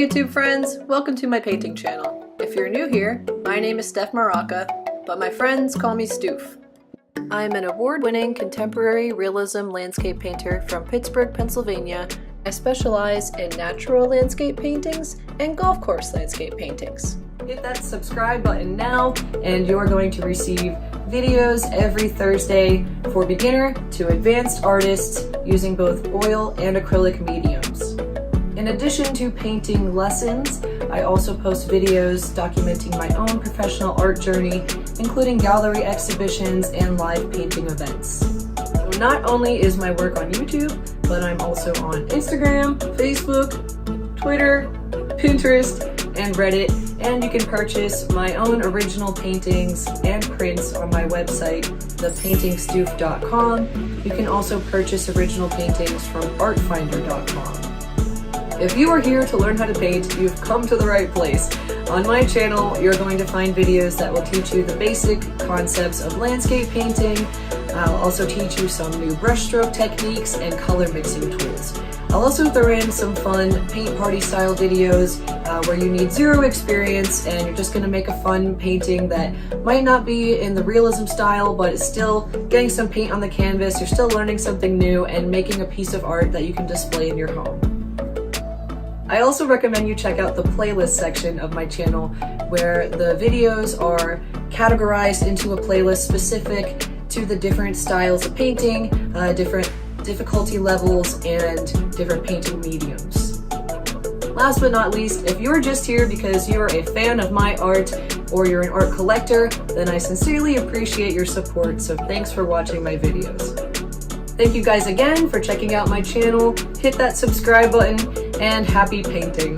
YouTube friends, welcome to my painting channel. If you're new here, my name is Steph Moraca, but my friends call me Stoof. I'm an award-winning contemporary realism landscape painter from Pittsburgh, Pennsylvania. I specialize in natural landscape paintings and golf course landscape paintings. Hit that subscribe button now and you're going to receive videos every Thursday for beginner to advanced artists using both oil and acrylic mediums. In addition to painting lessons, I also post videos documenting my own professional art journey, including gallery exhibitions and live painting events. So not only is my work on YouTube, but I'm also on Instagram, Facebook, Twitter, Pinterest, and Reddit, and you can purchase my own original paintings and prints on my website, thepaintingstoof.com. You can also purchase original paintings from artfinder.com. If you are here to learn how to paint, you've come to the right place. On my channel, you're going to find videos that will teach you the basic concepts of landscape painting. I'll also teach you some new brushstroke techniques and color mixing tools. I'll also throw in some fun paint party style videos where you need zero experience and you're just going to make a fun painting that might not be in the realism style, but it's still getting some paint on the canvas. You're still learning something new and making a piece of art that you can display in your home. I also recommend you check out the playlist section of my channel where the videos are categorized into a playlist specific to the different styles of painting, different difficulty levels, and different painting mediums. Last but not least, if you're just here because you are a fan of my art or you're an art collector, then I sincerely appreciate your support, so thanks for watching my videos. Thank you guys again for checking out my channel. Hit that subscribe button and happy painting.